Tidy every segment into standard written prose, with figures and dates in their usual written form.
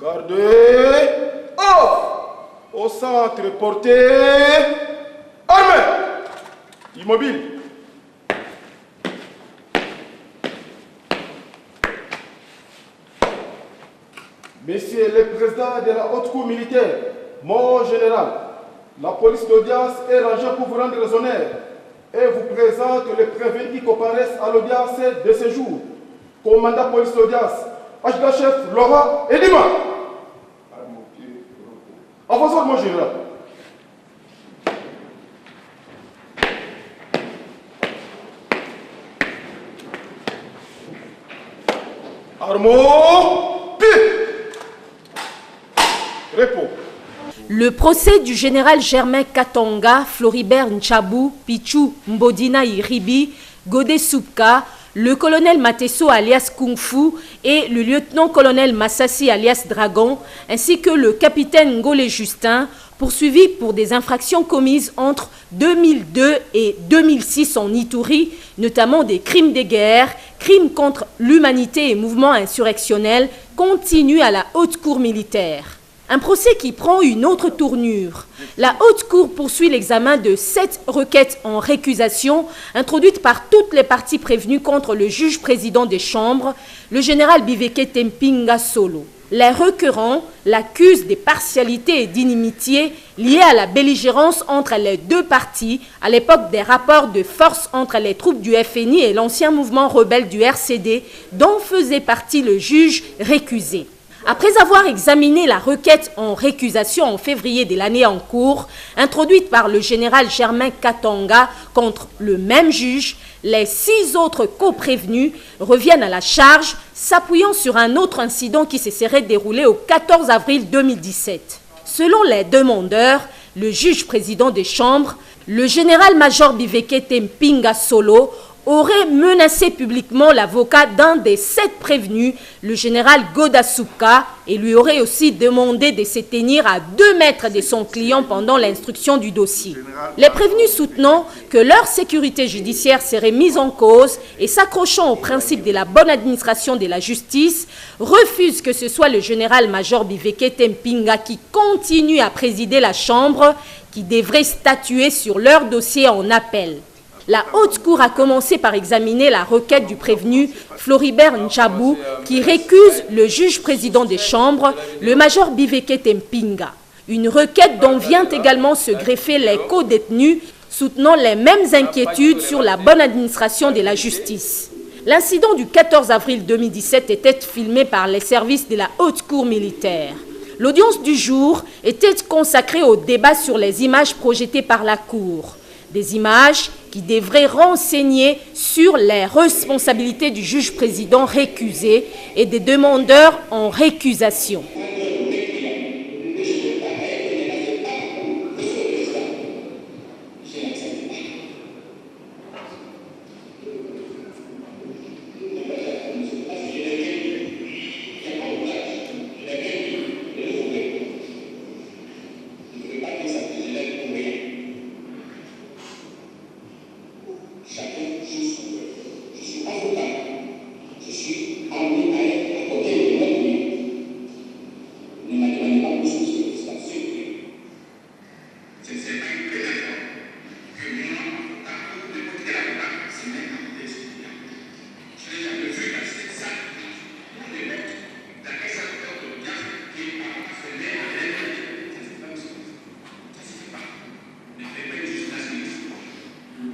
Gardez. Off. Au centre, portez. Armé. Immobile. Messieurs les présidents de la haute cour militaire, mon général, la police d'audience est rangée pour vous rendre les honneurs et vous présente les prévenus qui comparaissent à l'audience de ce jour. Commandant police d'audience, HDA-chef Laura Edima. Avançons, mon général. Armo, pied. Repos. Le procès du général Germain Katonga, Floribert Nchabou, Pichou Mbodina Iribi, Godé Soupka, le colonel Mateso alias Kung Fu et le lieutenant-colonel Massassi alias Dragon, ainsi que le capitaine Ngolé Justin, poursuivis pour des infractions commises entre 2002 et 2006 en Ituri, notamment des crimes de guerre, crimes contre l'humanité et mouvements insurrectionnels, continuent à la haute cour militaire. Un procès qui prend une autre tournure. La haute cour poursuit l'examen de 7 requêtes en récusation introduites par toutes les parties prévenues contre le juge président des chambres, le général Biveke Tempinga Solo. Les requérants l'accusent des partialités et d'inimitié liées à la belligérance entre les deux parties à l'époque des rapports de force entre les troupes du FNI et l'ancien mouvement rebelle du RCD dont faisait partie le juge récusé. Après avoir examiné la requête en récusation en février de l'année en cours, introduite par le général Germain Katonga contre le même juge, les 6 autres co-prévenus reviennent à la charge, s'appuyant sur un autre incident qui se serait déroulé au 14 avril 2017. Selon les demandeurs, le juge président des chambres, le général-major Biveke Tempinga Solo, aurait menacé publiquement l'avocat d'un des 7 prévenus, le général Godasuka, et lui aurait aussi demandé de se tenir à 2 mètres de son client pendant l'instruction du dossier. Les prévenus soutenant que leur sécurité judiciaire serait mise en cause et s'accrochant au principe de la bonne administration de la justice, refusent que ce soit le général-major Biveke Tempinga qui continue à présider la Chambre, qui devrait statuer sur leur dossier en appel. La haute cour a commencé par examiner la requête du prévenu Floribert Nchabou qui récuse le juge président des chambres, le major Biveke Tempinga. Une requête dont vient également se greffer les co-détenus soutenant les mêmes inquiétudes sur la bonne administration de la justice. L'incident du 14 avril 2017 était filmé par les services de la haute cour militaire. L'audience du jour était consacrée au débat sur les images projetées par la cour. Des images qui devraient renseigner sur les responsabilités du juge président récusé et des demandeurs en récusation.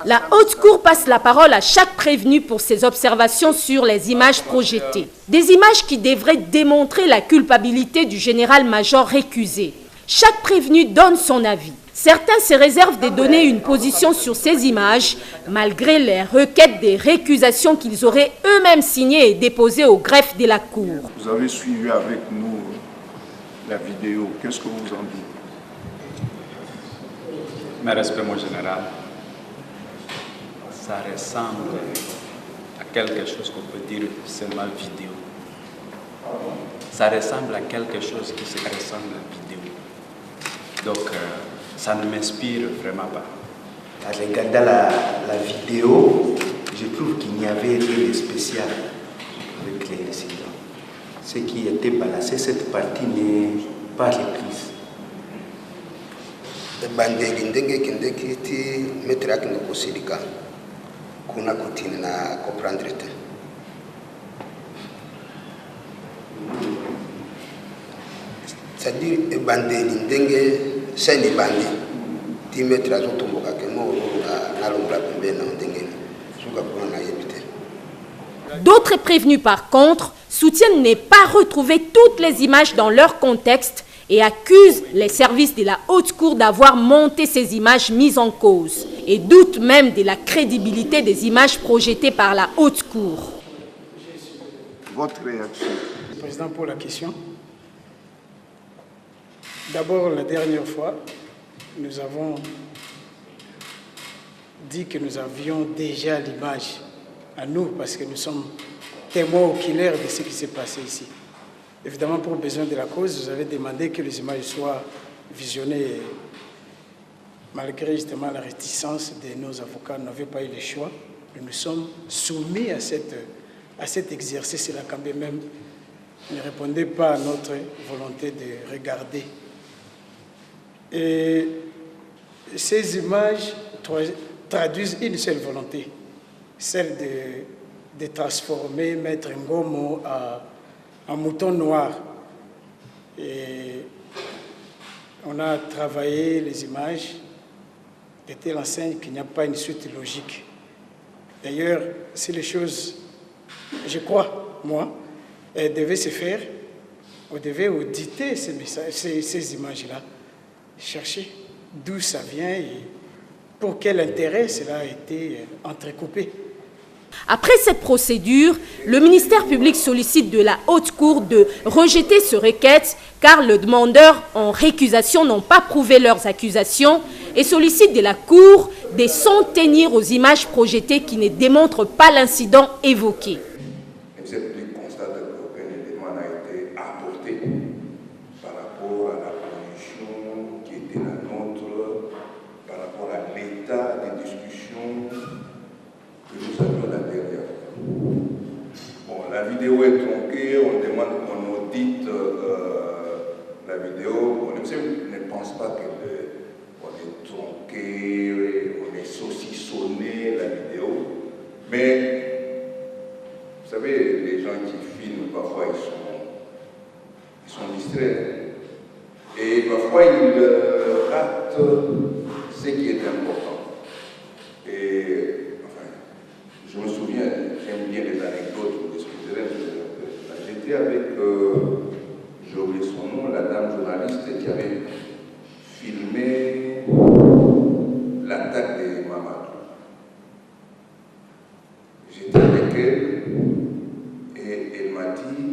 La haute cour passe la parole à chaque prévenu pour ses observations sur les images projetées. Des images qui devraient démontrer la culpabilité du général-major récusé. Chaque prévenu donne son avis. Certains se réservent de donner une position sur ces images, malgré les requêtes des récusations qu'ils auraient eux-mêmes signées et déposées au greffe de la cour. Vous avez suivi avec nous la vidéo. Qu'est-ce que vous en dites? Mes respects, mon général. Ça ressemble à quelque chose qu'on peut dire seulement vidéo. Ça ressemble à quelque chose qui se ressemble à vidéo. Donc, ça ne m'inspire vraiment pas. En regardant la vidéo, je trouve qu'il n'y avait rien de spécial avec les incidents. ce qui était balancé, cette partie n'est pas reprise. Bandeli ndenge kindeki ti mettre akino kosilika kuna kutini na comprendre te. C'est-à-dire bandeli ndenge seni bandi ti mettre azotomboka ke mo na longla pembe na ndenge suka kuna na yebite. D'autres prévenus par contre soutiennent ne pas retrouver toutes les images dans leur contexte et accusent les services de la haute cour d'avoir monté ces images mises en cause et doutent même de la crédibilité des images projetées par la haute cour. Votre réaction? Président, pour la question. D'abord, la dernière fois, nous avons dit que nous avions déjà l'image à nous parce que nous sommes témoins oculaires de ce qui s'est passé ici. Évidemment, pour besoin de la cause, vous avez demandé que les images soient visionnées. Malgré justement la réticence de nos avocats, nous n'avions pas eu le choix. Nous nous sommes soumis à cet exercice-là quand même. Ne répondait pas à notre volonté de regarder. Et ces images traduisent une seule volonté, celle de transformer Maître Ngomo en mouton noir. Et on a travaillé les images de telle enseigne qu'il n'y a pas une suite logique. D'ailleurs, si les choses, je crois, moi, devaient se faire, on devait auditer ces images-là, chercher d'où ça vient et pour quel intérêt cela a été entrecoupé. Après cette procédure, le ministère public sollicite de la haute cour de rejeter ce requête car les demandeurs en récusation n'ont pas prouvé leurs accusations et sollicite de la cour de s'en tenir aux images projetées qui ne démontrent pas l'incident évoqué. Vous êtes plus constate qu'aucun élément n'a été apporté par rapport à la position qui était la nôtre, par rapport à l'état des discussions que nous avions la dernière fois. Bon, la vidéo est tronquée, on demande qu'on audite la vidéo. On ne pense pas qu'on est tronqué, on est saucissonné la vidéo, mais vous savez, les gens qui filment, parfois ils sont distraits. Et parfois ils ratent ce qui est important. Et enfin, je me souviens, j'aime bien les anecdotes, vous l'excuserez, j'étais avec, j'ai oublié son nom, la dame journaliste qui avait filmé l'attaque des Mamadou. J'étais avec elle et elle m'a dit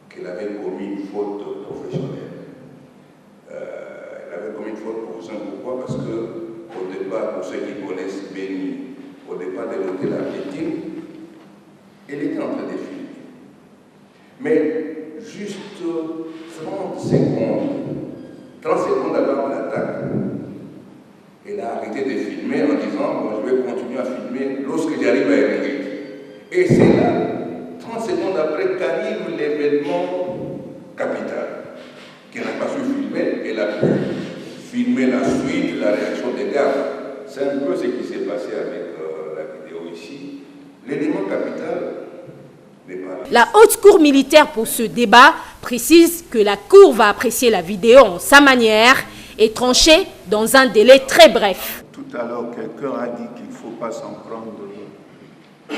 qu'elle avait commis une faute professionnelle. Elle avait commis une faute professionnelle, pourquoi? Parce qu'au départ, pour ceux qui connaissent Béni, au départ de l'hôtel Argentine, elle était en train de filmer. Mais juste 30 secondes avant l'attaque, elle a arrêté de filmer en disant bon, je vais continuer à filmer lorsque j'arrive à Eringeti. Et c'est là, 30 secondes après, qu'arrive l'événement capital, qu'elle n'a pas su filmer. Elle a pu filmer la suite, la réaction des gars. C'est un peu ce qui s'est passé avec la vidéo ici. L'élément capital n'est pas là. La haute cour militaire pour ce débat précise que la cour va apprécier la vidéo en sa manière et trancher dans un délai très bref. Tout à l'heure, quelqu'un a dit qu'il ne faut pas s'en prendre aux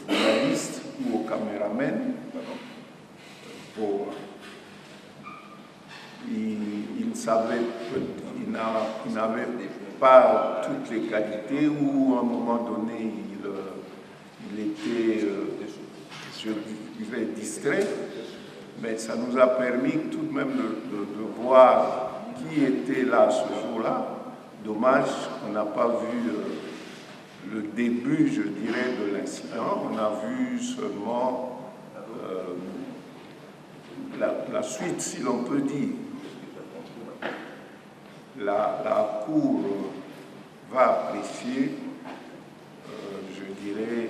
journalistes ou aux caméramens. Il savait qu'il n'avait pas toutes les qualités ou à un moment donné, il était, je dirais, distrait. Mais ça nous a permis tout de même de voir qui était là ce jour-là. Dommage qu'on n'a pas vu le début, je dirais, de l'incident. On a vu seulement la suite, si l'on peut dire. La Cour va apprécier, je dirais,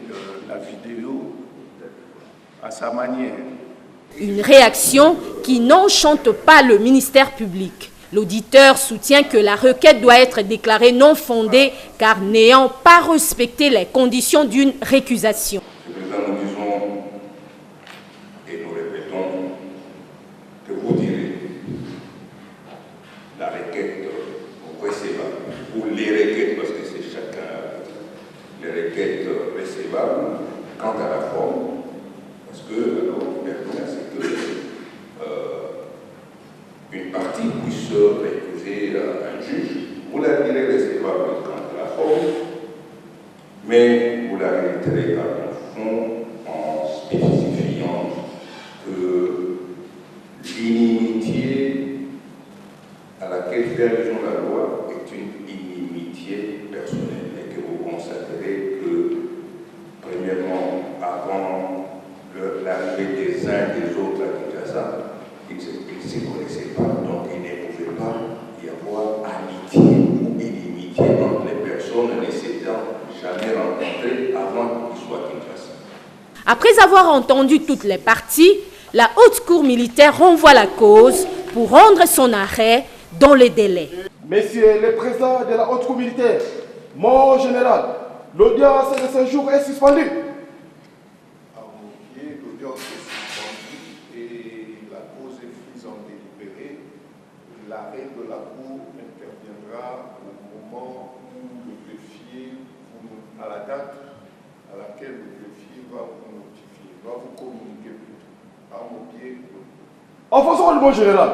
la vidéo à sa manière. Une réaction qui n'enchante pas le ministère public. L'auditeur soutient que la requête doit être déclarée non fondée car n'ayant pas respecté les conditions d'une récusation. Nous disons et nous répétons que vous direz la requête recevable ou les requêtes, parce que c'est chacun les requêtes recevables quant à la forme, parce que c'est que une partie puisse récuser un juge. Vous la direz recevable quant à la forme, mais vous la réitérez dans le fond en spécifiant que l'inimitié à laquelle fait allusion la loi est une inimitié personnelle et que vous constaterez que, premièrement, avant l'arrivée des uns et des autres à Kinshasa, ils ne se connaissaient pas, donc il ne pouvait pas y avoir amitié ou inimitié entre les personnes ne s'étant jamais rencontrées avant qu'ils soient à Kinshasa. Après avoir entendu toutes les parties, la haute cour militaire renvoie la cause pour rendre son arrêt dans les délais. Messieurs les présidents de la haute cour militaire, mon général, l'audience de ce jour est suspendue. L'audience est suspendue et la cause est prise en délibéré. L'arrêt de la cour interviendra au moment où le greffier, à la date à laquelle le greffier va vous notifier, va vous communiquer plutôt. En faisant le bon général,